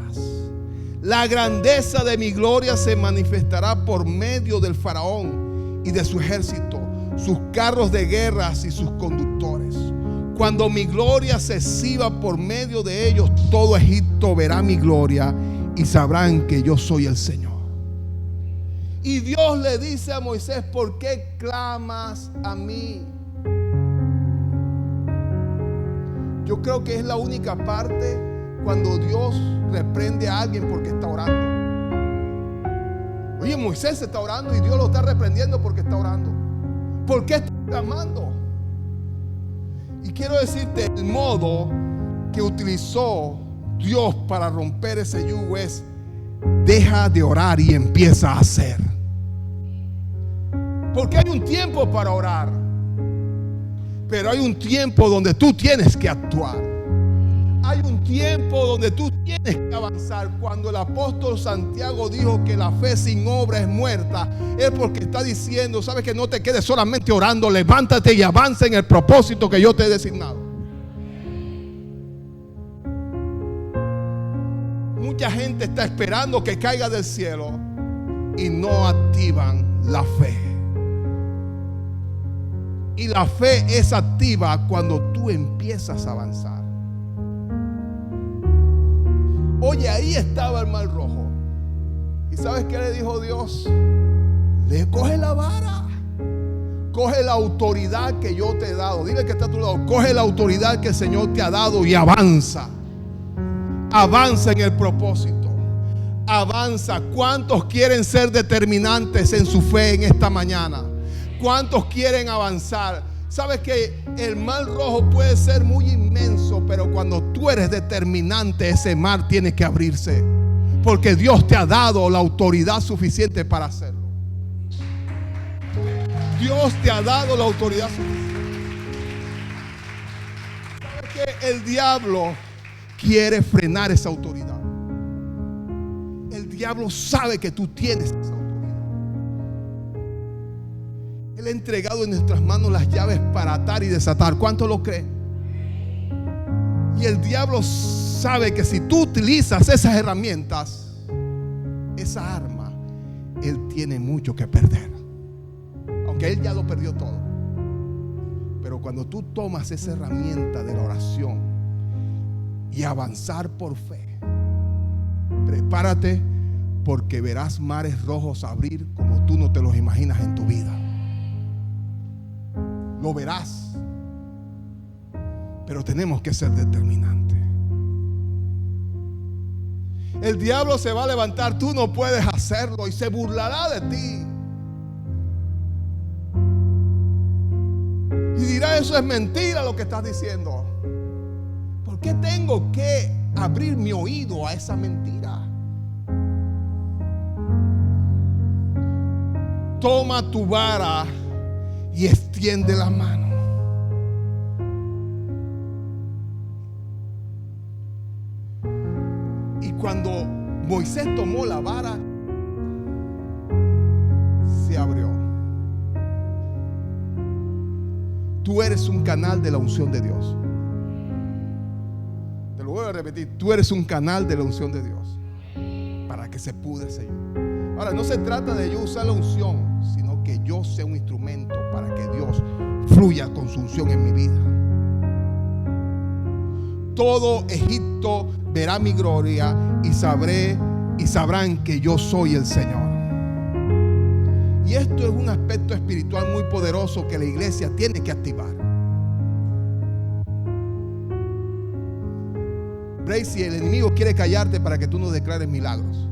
Speaker 1: La grandeza de mi gloria se manifestará por medio del faraón y de su ejército, sus carros de guerra y sus conductores. Cuando mi gloria se exhiba por medio de ellos, todo Egipto verá mi gloria y sabrán que yo soy el Señor. Y Dios le dice a Moisés: ¿por qué clamas a mí? Yo creo que es la única parte cuando Dios reprende a alguien porque está orando. Oye, Moisés está orando y Dios lo está reprendiendo porque está orando. ¿Por qué está clamando? Y quiero decirte, el modo que utilizó Dios para romper ese yugo es: deja de orar y empieza a hacer. Porque hay un tiempo para orar, pero hay un tiempo donde tú tienes que actuar. Hay un tiempo donde tú tienes que avanzar. Cuando el apóstol Santiago dijo que la fe sin obra es muerta, es porque está diciendo: sabes que no te quedes solamente orando, levántate y avanza en el propósito que yo te he designado. Mucha gente está esperando que caiga del cielo y no activan la fe. Y la fe es activa cuando tú empiezas a avanzar. Oye, ahí estaba el mar rojo. ¿Y sabes qué le dijo Dios? Le coge la vara. Coge la autoridad que yo te he dado. Dile que está a tu lado: coge la autoridad que el Señor te ha dado y avanza. Avanza en el propósito. Avanza. ¿Cuántos quieren ser determinantes en su fe en esta mañana? ¿Cuántos quieren avanzar? Sabes que el mar rojo puede ser muy inmenso, pero cuando tú eres determinante, ese mar tiene que abrirse, porque Dios te ha dado la autoridad suficiente para hacerlo. Dios te ha dado la autoridad suficiente. Sabes que el diablo quiere frenar esa autoridad. El diablo sabe que tú tienes esa autoridad. Él ha entregado en nuestras manos las llaves para atar y desatar. ¿Cuánto lo creen? Y el diablo sabe que si tú utilizas esas herramientas, esa arma, él tiene mucho que perder. Aunque él ya lo perdió todo. Pero cuando tú tomas esa herramienta de la oración y avanzar por fe, prepárate, porque verás mares rojos abrir como tú no te los imaginas en tu vida. Lo verás, pero tenemos que ser determinantes. El diablo se va a levantar, tú no puedes hacerlo, y se burlará de ti y dirá: eso es mentira lo que estás diciendo. ¿Por qué tengo que abrir mi oído a esa mentira? Toma tu vara y extiende la mano. Y cuando Moisés tomó la vara, se abrió. Tú eres un canal de la unción de Dios. Te lo voy a repetir: tú eres un canal de la unción de Dios, para que se pudre ese yugo. Ahora, no se trata de yo usar la unción, sino que yo sea un instrumento para que Dios fluya con su unción en mi vida. Todo Egipto verá mi gloria y sabrán que yo soy el Señor. Y esto es un aspecto espiritual muy poderoso que la iglesia tiene que activar. Si el enemigo quiere callarte para que tú no declares milagros.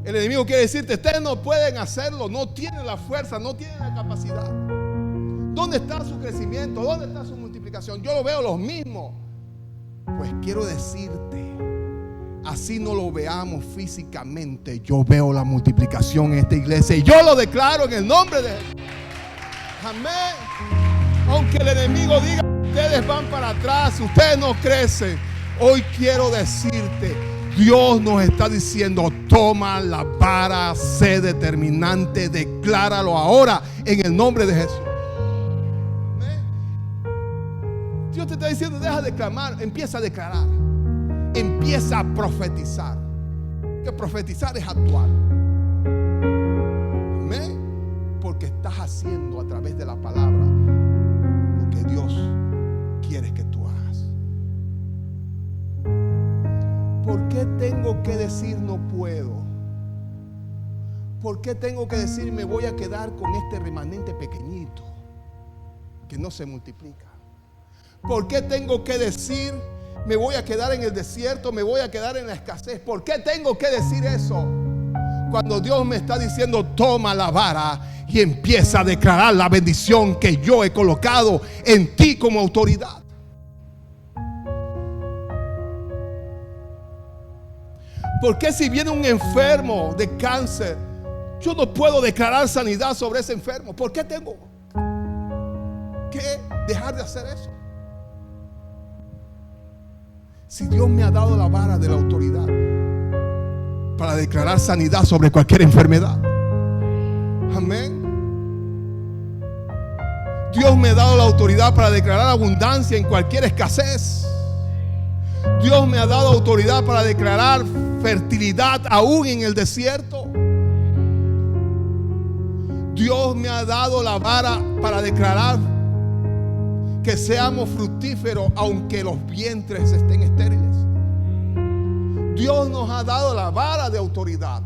Speaker 1: El enemigo quiere decirte: ustedes no pueden hacerlo, no tienen la fuerza, no tienen la capacidad. ¿Dónde está su crecimiento? ¿Dónde está su multiplicación? Yo lo veo los mismos. Pues quiero decirte, así no lo veamos físicamente, yo veo la multiplicación en esta iglesia y yo lo declaro en el nombre de Jesús. Amén. Aunque el enemigo diga: ustedes van para atrás, ustedes no crecen. Hoy quiero decirte: Dios nos está diciendo: toma la vara, sé determinante, decláralo ahora en el nombre de Jesús. Dios te está diciendo: deja de clamar, empieza a declarar, empieza a profetizar. Que profetizar es actuar. Amén. través de la palabra lo que Dios quiere que tú hagas. ¿Por qué tengo que decir no puedo? ¿Por qué tengo que decir me voy a quedar con este remanente pequeñito que no se multiplica? ¿Por qué tengo que decir me voy a quedar en el desierto, me voy a quedar en la escasez? ¿Por qué tengo que decir eso? Cuando Dios me está diciendo toma la vara y empieza a declarar la bendición que yo he colocado en ti como autoridad. ¿Por qué si viene un enfermo de cáncer, yo no puedo declarar sanidad sobre ese enfermo? ¿Por qué tengo que dejar de hacer eso? Si Dios me ha dado la vara de la autoridad para declarar sanidad sobre cualquier enfermedad. Amén. Dios me ha dado la autoridad para declarar abundancia en cualquier escasez. Dios me ha dado autoridad para declarar fertilidad aún en el desierto. Dios me ha dado la vara para declarar que seamos fructíferos aunque los vientres estén estériles. Dios nos ha dado la vara de autoridad.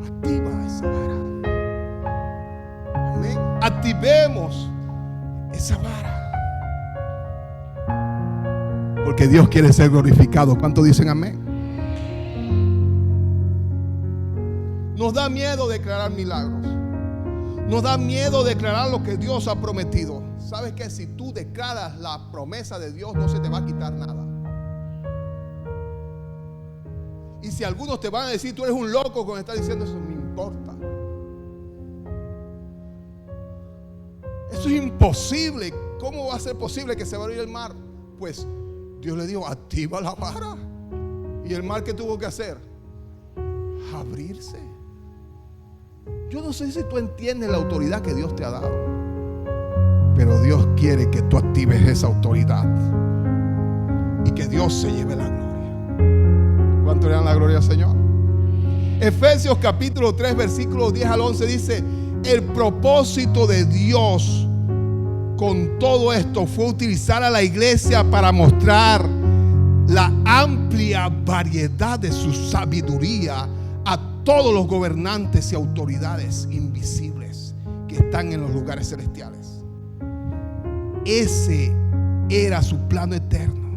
Speaker 1: Activa esa vara. Amén. Activemos esa vara. Porque Dios quiere ser glorificado. ¿Cuántos dicen amén? Nos da miedo declarar milagros. Nos da miedo declarar lo que Dios ha prometido. ¿Sabes qué? Si tú declaras la promesa de Dios, no se te va a quitar nada. Y si algunos te van a decir, tú eres un loco con estar diciendo eso, no me importa. Eso es imposible. ¿Cómo va a ser posible que se va a abrir el mar? Pues Dios le dijo, activa la vara. ¿Y el mar qué tuvo que hacer? Abrirse. Yo no sé si tú entiendes la autoridad que Dios te ha dado, pero Dios quiere que tú actives esa autoridad y que Dios se lleve la gloria. ¿Cuánto le dan la gloria al Señor? Efesios capítulo 3 versículos 10 al 11 dice: el propósito de Dios con todo esto fue utilizar a la iglesia para mostrar la amplia variedad de su sabiduría a todos los gobernantes y autoridades invisibles que están en los lugares celestiales. Ese era su plano eterno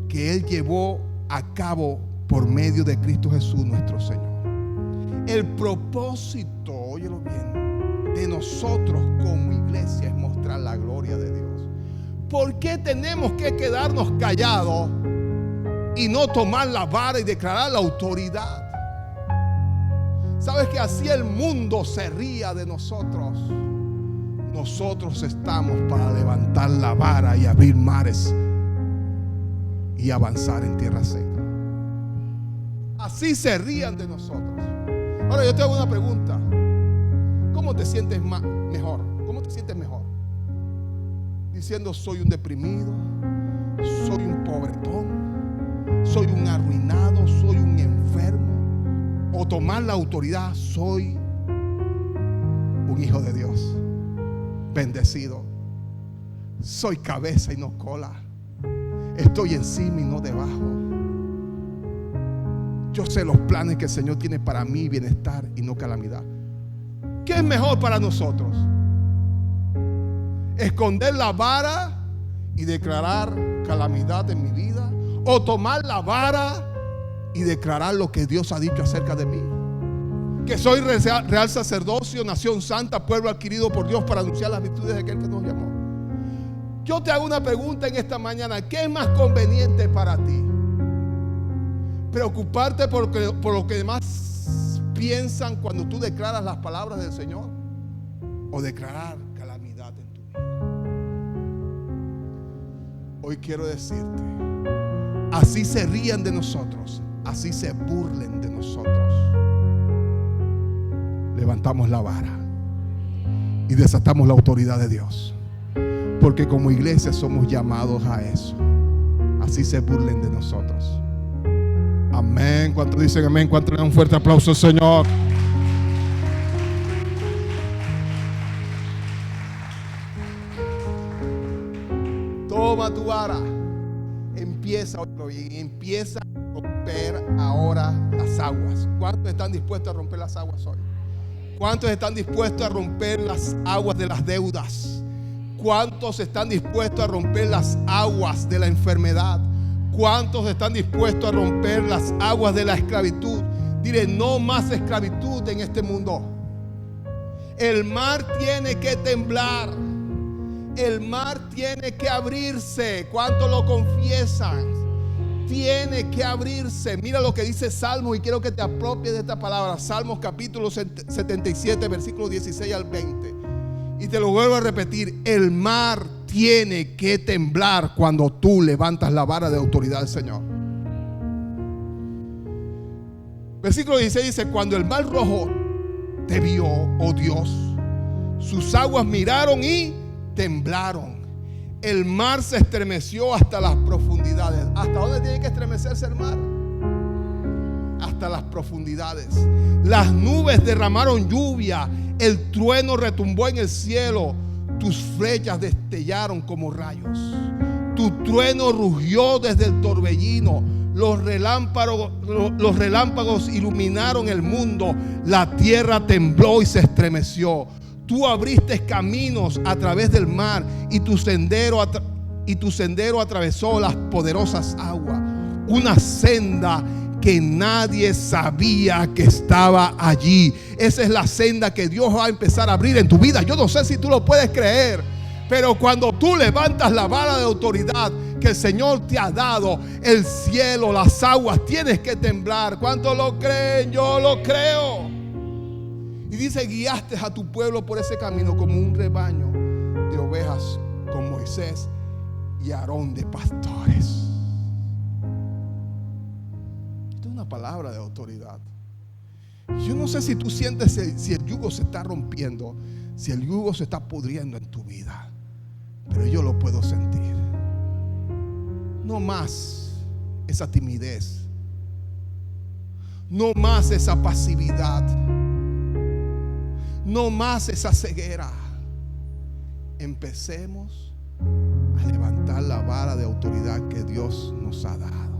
Speaker 1: que Él llevó a cabo por medio de Cristo Jesús nuestro Señor. El propósito, óyelo bien, de nosotros como iglesia es mostrar la gloria de Dios. ¿Por qué tenemos que quedarnos callados y no tomar la vara y declarar la autoridad? ¿Sabes que así el mundo se ría de nosotros? Nosotros estamos para levantar la vara y abrir mares y avanzar en tierra seca. Así se rían de nosotros. Ahora yo te hago una pregunta. ¿Cómo te sientes mejor? ¿Cómo te sientes mejor? Diciendo soy un deprimido, soy un pobretón, soy un arruinado, soy un enfermo. O tomar la autoridad, soy un hijo de Dios, bendecido. Soy cabeza y no cola. Estoy encima y no debajo. Yo sé los planes que el Señor tiene para mí, bienestar y no calamidad. ¿Qué es mejor para nosotros? ¿Esconder la vara y declarar calamidad en mi vida? ¿O tomar la vara y declarar lo que Dios ha dicho acerca de mí? Que soy real sacerdocio, nación santa, pueblo adquirido por Dios para anunciar las virtudes de aquel que nos llamó. Yo te hago una pregunta en esta mañana. ¿Qué es más conveniente para ti? ¿Preocuparte por lo que demás piensan cuando tú declaras las palabras del Señor? ¿O declarar calamidad en tu vida? Hoy quiero decirte, así se rían de nosotros, así se burlen de nosotros, levantamos la vara y desatamos la autoridad de Dios, porque como iglesia somos llamados a eso. Así se burlen de nosotros. Amén. ¿Cuántos dicen amén? ¿Cuántos le dan un fuerte aplauso al Señor? toma tu vara. Empieza a romper ahora las aguas. ¿Cuántos están dispuestos a romper las aguas hoy? ¿Cuántos están dispuestos a romper las aguas de las deudas? ¿Cuántos están dispuestos a romper las aguas de la enfermedad? ¿Cuántos están dispuestos a romper las aguas de la esclavitud? Dile, no más esclavitud en este mundo. El mar tiene que temblar. El mar tiene que abrirse. ¿Cuántos lo confiesan? Tiene que abrirse. Mira lo que dice Salmos, y quiero que te apropies de esta palabra. Salmos capítulo 77, versículos 16 al 20. Y te lo vuelvo a repetir. El mar tiene que temblar cuando tú levantas la vara de autoridad del Señor. Versículo 16 dice: cuando el mar rojo te vio, oh Dios, sus aguas miraron y temblaron. El mar se estremeció hasta las profundidades. ¿Hasta dónde tiene que estremecerse el mar? Hasta las profundidades. Las nubes derramaron lluvia. El trueno retumbó en el cielo. Tus flechas destellaron como rayos. Tu trueno rugió desde el torbellino. Los relámpagos iluminaron el mundo. La tierra tembló y se estremeció. Tú abriste caminos a través del mar, y tu sendero atravesó las poderosas aguas. Una senda que nadie sabía que estaba allí. Esa es la senda que Dios va a empezar a abrir en tu vida. Yo no sé si tú lo puedes creer, pero cuando tú levantas la vara de autoridad que el Señor te ha dado, el cielo, las aguas, tienes que temblar. ¿Cuántos lo creen? Yo lo creo. Y dice: guiaste a tu pueblo por ese camino como un rebaño de ovejas, con Moisés y Aarón de pastores. Esto es una palabra de autoridad. Yo no sé si tú sientes si el yugo se está rompiendo, si el yugo se está pudriendo en tu vida, pero yo lo puedo sentir. No más esa timidez, no más esa pasividad, no más esa ceguera. Empecemos a levantar la vara de autoridad que Dios nos ha dado.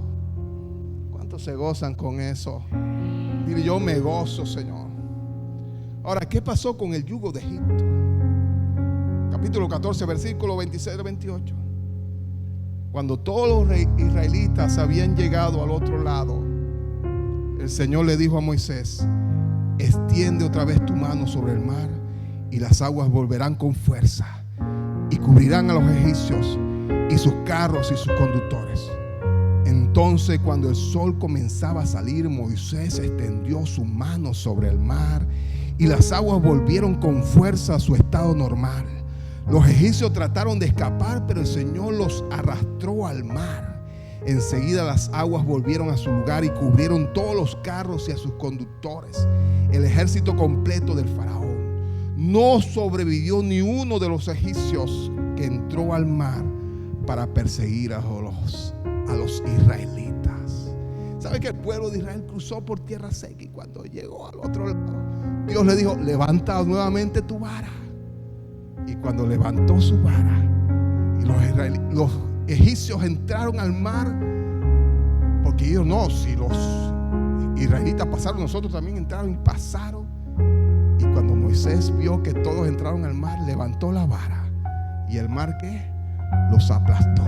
Speaker 1: ¿Cuántos se gozan con eso? Dile: yo me gozo, Señor. Ahora, ¿qué pasó con el yugo de Egipto? Capítulo 14, versículo 26 al 28. Cuando todos los israelitas habían llegado al otro lado, el Señor le dijo a Moisés: extiende otra vez tu mano sobre el mar, y las aguas volverán con fuerza y cubrirán a los egipcios y sus carros y sus conductores. Entonces, cuando el sol comenzaba a salir, Moisés extendió su mano sobre el mar, y las aguas volvieron con fuerza a su estado normal. Los egipcios trataron de escapar, pero el Señor los arrastró al mar. Enseguida las aguas volvieron a su lugar y cubrieron todos los carros y a sus conductores. El ejército completo del faraón. No sobrevivió ni uno de los egipcios que entró al mar para perseguir a los israelitas. ¿Sabe que el pueblo de Israel cruzó por tierra seca? Y cuando llegó al otro lado, Dios le dijo: levanta nuevamente tu vara. Y cuando levantó su vara, y los egipcios entraron al mar, porque ellos no, si los israelitas pasaron, nosotros también entraron, y pasaron. Y cuando Moisés vio que todos entraron al mar, levantó la vara, y el mar, ¿qué? Los aplastó.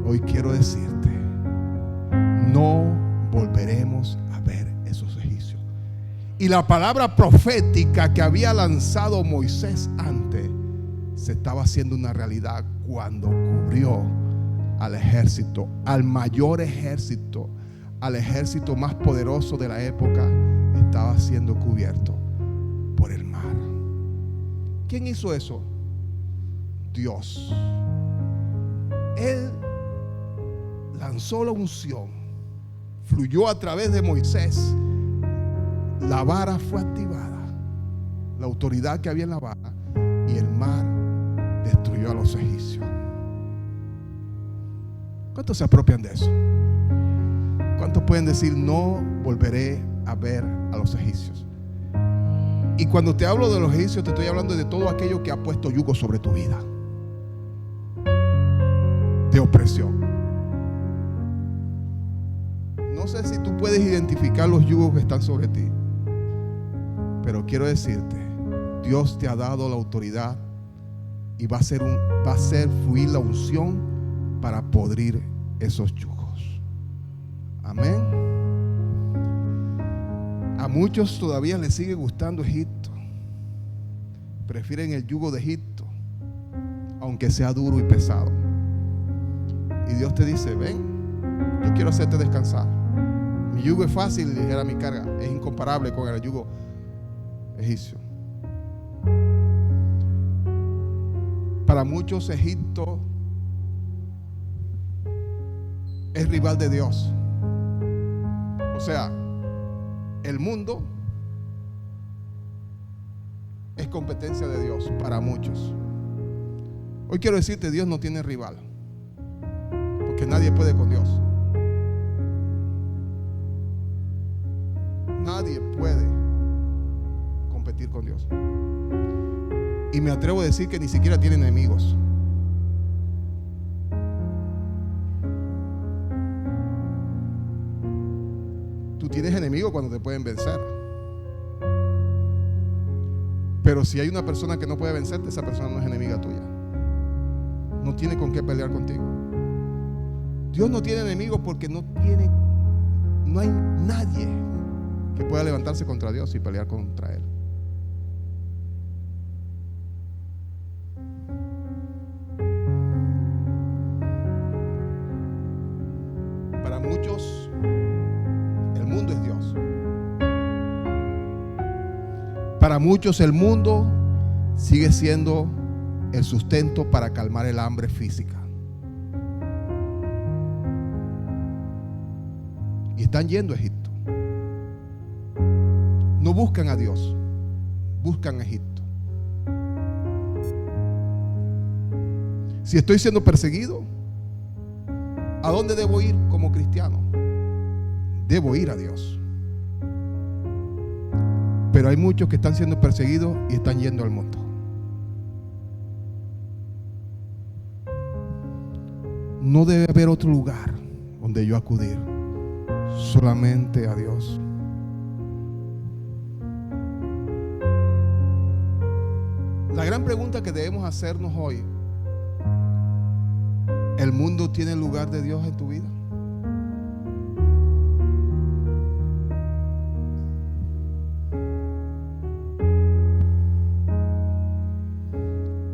Speaker 1: Hoy quiero decirte: no volveremos a ver esos egipcios. Y la palabra profética que había lanzado Moisés antes se estaba haciendo una realidad cuando cubrió al ejército, al mayor ejército, al ejército más poderoso de la época. Estaba siendo cubierto por el mar. ¿Quién hizo eso? Dios. Él lanzó la unción, fluyó a través de Moisés. La vara fue activada, la autoridad que había en la vara, y el mar destruyó a los egipcios. ¿Cuántos se apropian de eso? ¿Cuántos pueden decir: no volveré a ver a los egipcios? Y cuando te hablo de los egipcios, te estoy hablando de todo aquello que ha puesto yugo sobre tu vida. de opresión. No sé si tú puedes identificar los yugos que están sobre ti, pero quiero decirte, Dios te ha dado la autoridad y va a hacer fluir la unción para podrir esos yugos. Amén. A muchos todavía les sigue gustando Egipto. Prefieren el yugo de Egipto, aunque sea duro y pesado. Y Dios te dice: ven, yo quiero hacerte descansar. Mi yugo es fácil y ligera mi carga. Es incomparable con el yugo egipcio. Para muchos, Egipto es rival de Dios. O sea, el mundo es competencia de Dios para muchos. Hoy quiero decirte, Dios no tiene rival, porque nadie puede con Dios. Nadie puede competir con Dios. Y me atrevo a decir que ni siquiera tiene enemigos. Tú tienes enemigos cuando te pueden vencer. Pero si hay una persona que no puede vencerte, esa persona no es enemiga tuya. No tiene con qué pelear contigo. Dios no tiene enemigos porque no hay nadie que pueda levantarse contra Dios y pelear contra Él. Para muchos, el mundo es Dios. Para muchos, el mundo sigue siendo el sustento para calmar el hambre física. Y están yendo a Egipto. No buscan a Dios, buscan a Egipto. Si estoy siendo perseguido, ¿a dónde debo ir como cristiano? Debo ir a Dios. Pero hay muchos que están siendo perseguidos y están yendo al mundo. No debe haber otro lugar donde yo acudir, solamente a Dios. La gran pregunta que debemos hacernos hoy: ¿el mundo tiene el lugar de Dios en tu vida?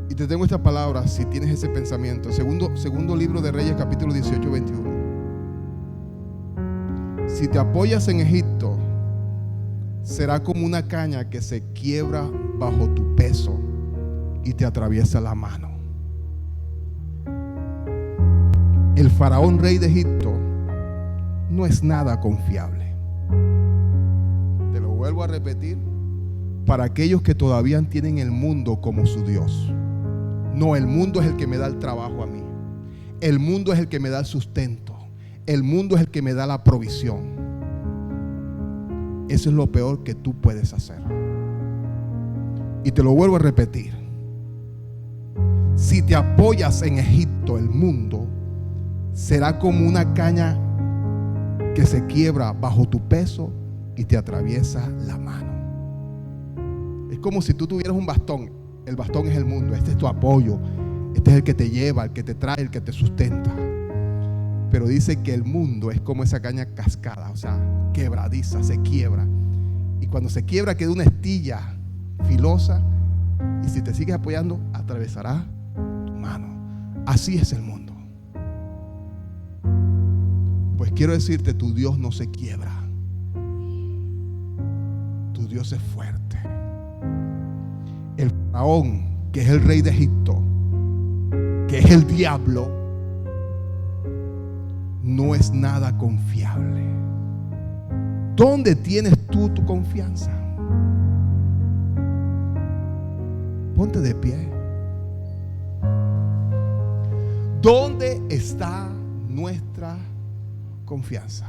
Speaker 1: Y te tengo esta palabra si tienes ese pensamiento. Segundo libro de Reyes, capítulo 18, 21. Si te apoyas en Egipto, será como una caña que se quiebra bajo tu peso y te atraviesa la mano. El faraón rey de Egipto no es nada confiable. Te lo vuelvo a repetir para aquellos que todavía tienen el mundo como su Dios. No, el mundo es el que me da el trabajo a mí. El mundo es el que me da el sustento. El mundo es el que me da la provisión. Eso es lo peor que tú puedes hacer. Y te lo vuelvo a repetir. Si te apoyas en Egipto, el mundo será como una caña que se quiebra bajo tu peso y te atraviesa la mano. Es como si tú tuvieras un bastón. El bastón es el mundo. Este es tu apoyo. Este es el que te lleva, el que te trae, el que te sustenta. Pero dice que el mundo es como esa caña cascada, o sea, quebradiza, se quiebra. Y cuando se quiebra queda una estilla filosa. Y si te sigues apoyando, atravesará tu mano. Así es el mundo. Pues quiero decirte, tu Dios no se quiebra. Tu Dios es fuerte. El faraón, que es el rey de Egipto, que es el diablo, no es nada confiable. ¿Dónde tienes tú tu confianza? Ponte de pie. ¿Dónde está nuestra confianza?